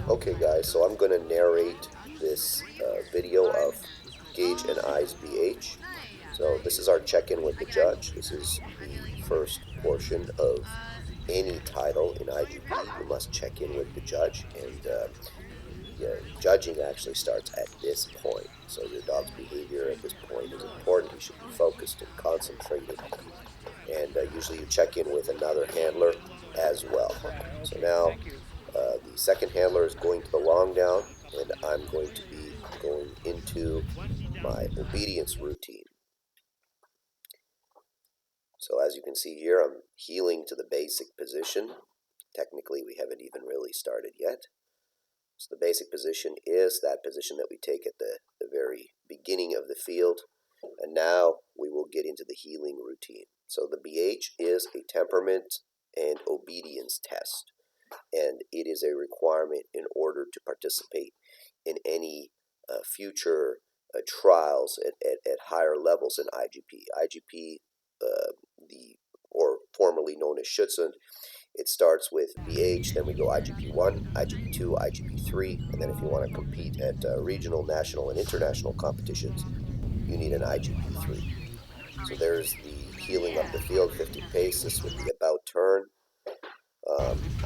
Okay guys, so I'm going to narrate this video of Gage and I's BH. So this is our check-in with the judge. This is the first portion of any title in IGP. You must check in with the judge, and yeah, judging actually starts at this point. So your dog's behavior at this point is important. He should be focused and concentrated. And usually you check in with another handler as well. So now the second handler is going to the long down, and I'm going to be going into my obedience routine. So as you can see here, I'm heeling to the basic position. Technically, we haven't even really started yet. So the basic position is that position that we take at the very beginning of the field. And now we will get into the heeling routine. So the BH is a temperament and obedience test, and it is a requirement in order to participate in any future trials at higher levels in IGP. IGP, or formerly known as Schutzhund, it starts with BH, then we go IGP1, IGP2, IGP3, and then if you want to compete at regional, national, and international competitions, you need an IGP3. So there's the heeling up the field, 50 paces with the about turn.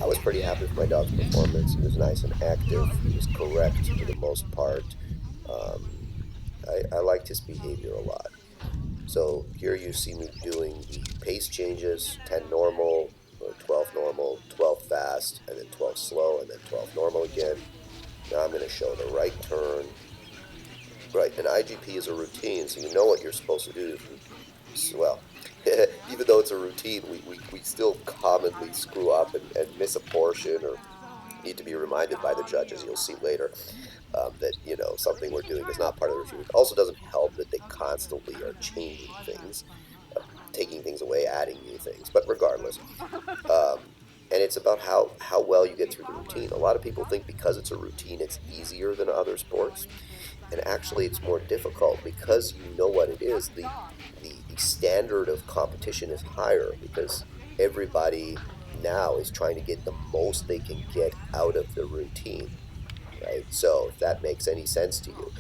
I was pretty happy with my dog's performance. He was nice and active. He was correct for the most part. I liked his behavior a lot. So here you see me doing the pace changes, 10 normal, 12 normal, 12 fast, and then 12 slow, and then 12 normal again. Now I'm going to show the right turn. Right, an IGP is a routine, so you know what you're supposed to do. Well, even though it's a routine, we still commonly screw up and miss a portion, or need to be reminded by the judge, as you'll see later, that, you know, something we're doing is not part of the routine. It also doesn't help that they constantly are changing things, taking things away, adding new things. But regardless, and it's about how well you get through the routine. A lot of people think because it's a routine, it's easier than other sports, and actually it's more difficult because you know what it is. The standard of competition is higher because everybody now is trying to get the most they can get out of the routine, right? So if that makes any sense to you,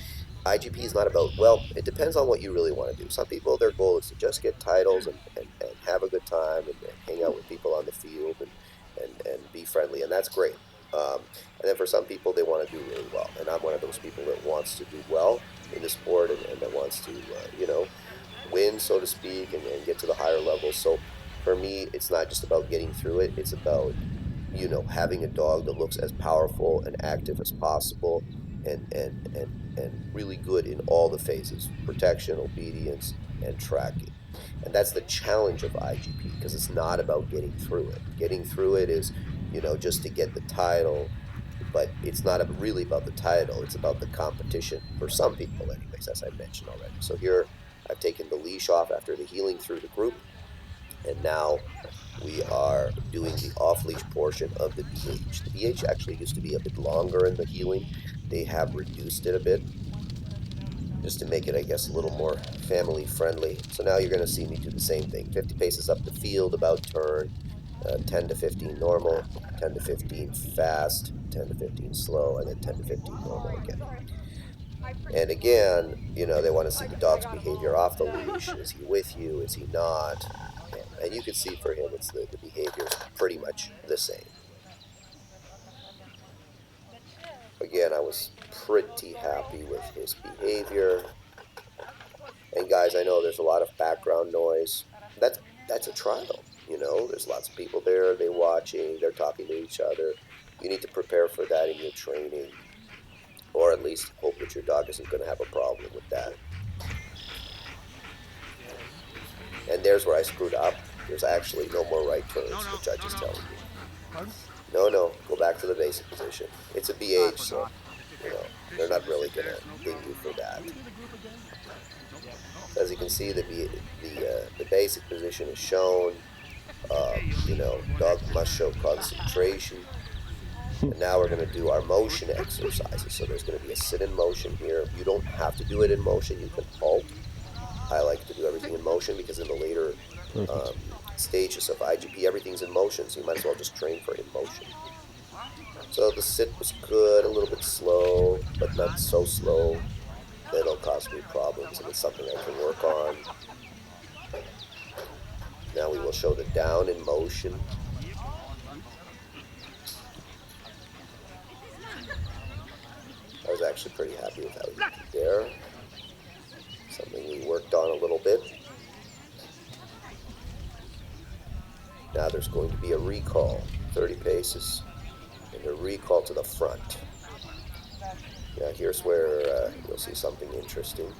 IGP is not about, well, it depends on what you really want to do. Some people, their goal is to just get titles and have a good time and hang out with people on the field and be friendly, and that's great. And then for some people, they want to do really well. And I'm one of those people that wants to do well in the sport and that wants to, win, so to speak, and get to the higher levels. So for me, it's not just about getting through it. It's about, having a dog that looks as powerful and active as possible and really good in all the phases: protection, obedience, and tracking. And that's the challenge of IGP, because it's not about getting through it. Getting through it is, just to get the title, but it's not really about the title. It's about the competition for some people, anyways, as I mentioned already. So here I've taken the leash off after the heeling through the group, and now we are doing the off-leash portion of the BH. The BH actually used to be a bit longer in the heeling. They have reduced it a bit just to make it, I guess, a little more family friendly. So now you're going to see me do the same thing. 50 paces up the field, about turn, 10 to 15 normal, 10 to 15 fast, 10 to 15 slow, and then 10 to 15 normal again. And again, they want to see the dog's behavior off the leash. Is he with you? Is he not? And you can see for him, it's the behavior is pretty much the same. Again, I was pretty happy with his behavior. And guys, I know there's a lot of background noise. That's a trial. There's lots of people there. They're watching. They're talking to each other. You need to prepare for that in your training, or at least hope that your dog isn't going to have a problem with that. And there's where I screwed up. There's actually no more right turns, the judge is telling me. No, go back to the basic position. It's a BH, so, they're not really going to ding you for that. So as you can see, the basic position is shown. Dog must show concentration. And now we're going to do our motion exercises. So there's going to be a sit-in motion here. You don't have to do it in motion. You can halt. I like to do everything in motion because in the later stages of IGP, everything's in motion. So you might as well just train for in motion. So the sit was good, a little bit slow, but not so slow that it'll cause me problems, and it's something I can work on. Now we will show the down in motion. I was actually pretty happy with how he did there. Something we worked on a little bit. Now there's going to be a recall, 30 paces, and a recall to the front. Now here's where you'll see something interesting.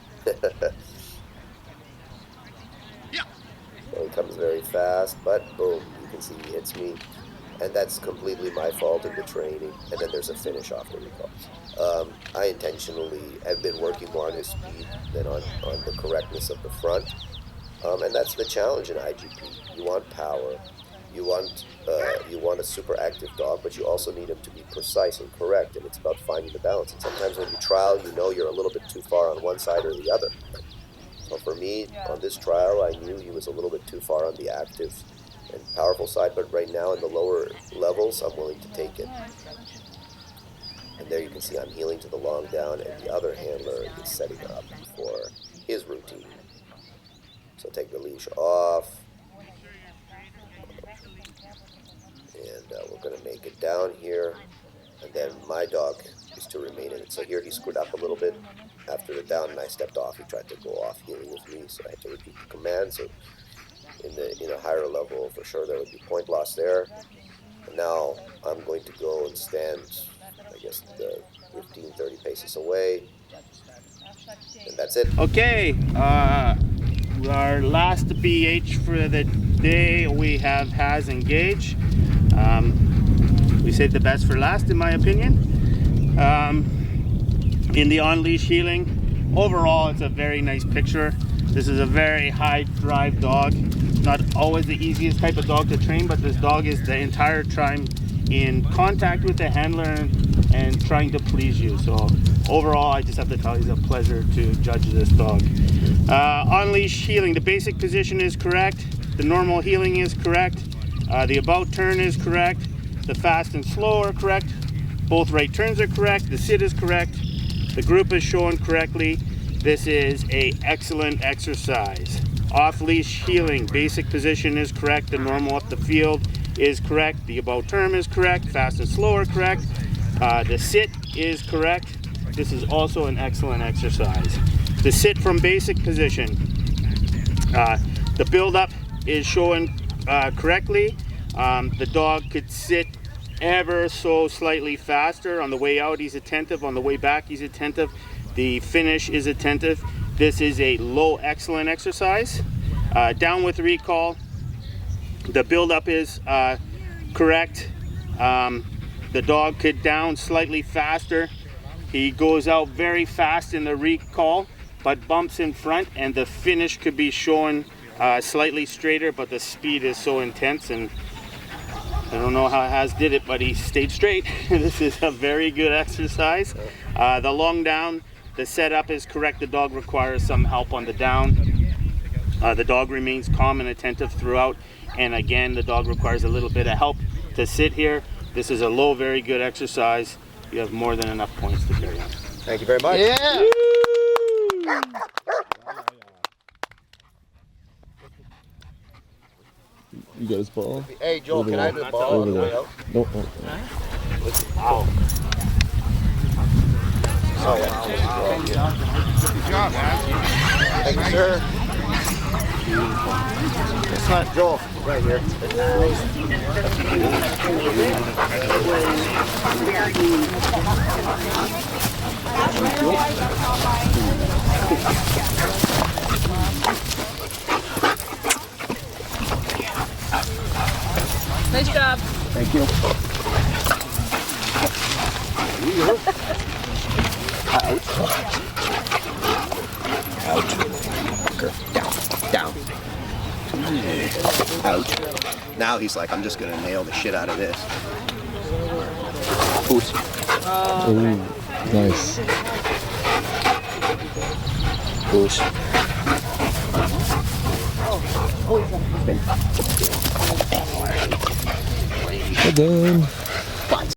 So he comes very fast, but boom, you can see he hits me. And that's completely my fault in the training. And then there's a finish off the recall. I intentionally have been working more on his speed than on the correctness of the front. And that's the challenge in IGP. You want power. You want a super active dog, but you also need him to be precise and correct. And it's about finding the balance. And sometimes when you trial, you know you're a little bit too far on one side or the other. So for me, on this trial, I knew he was a little bit too far on the active and powerful side, but right now in the lower levels, I'm willing to take it. And there you can see I'm healing to the long down, and the other handler is setting up for his routine. So take the leash off, and we're going to make it down here, and then my dog is to remain in it. So here he screwed up a little bit after the down, and I stepped off. He tried to go off healing with me, so I had to repeat the command. So in a higher level, for sure, there would be point loss there. And now I'm going to go and stand, I guess, 15, 30 paces away. And that's it. Okay, our last BH for the day we have Haz and Gage. We saved the best for last, in my opinion. In the on-leash healing, overall it's a very nice picture. This is a very high drive dog. Not always the easiest type of dog to train, but this dog is the entire time in contact with the handler and trying to please you. So overall, I just have to tell you, it's a pleasure to judge this dog. On-leash healing, the basic position is correct. The normal healing is correct. The about turn is correct. The fast and slow are correct. Both right turns are correct. The sit is correct. The group is shown correctly. This is an excellent exercise. Off-leash healing, basic position is correct. The normal up the field is correct. The about turn is correct. Fast and slow are correct. The sit is correct. This is also an excellent exercise. The sit from basic position. The build-up is shown correctly. The dog could sit ever so slightly faster. On the way out, he's attentive. On the way back, he's attentive. The finish is attentive. This is a low excellent exercise. Down with recall. The build-up is correct. The dog could down slightly faster. He goes out very fast in the recall, but bumps in front, and the finish could be shown slightly straighter, but the speed is so intense, and I don't know how Haz did it, but he stayed straight. This is a very good exercise. The long down, the setup is correct. The dog requires some help on the down. The dog remains calm and attentive throughout. And again, the dog requires a little bit of help to sit here. This is a low, very good exercise. You have more than enough points to carry on. Thank you very much. Yeah. You got his ball? Hey, Joel, can I have the ball on the way out? No. Wow. Oh, yeah. Good job, man. Thank you, sir. It's not Joel, right here. Nice job. Thank you. Down. Out. Now he's like, I'm just going to nail the shit out of this. Boost. Ooh, nice. Boost. Well done.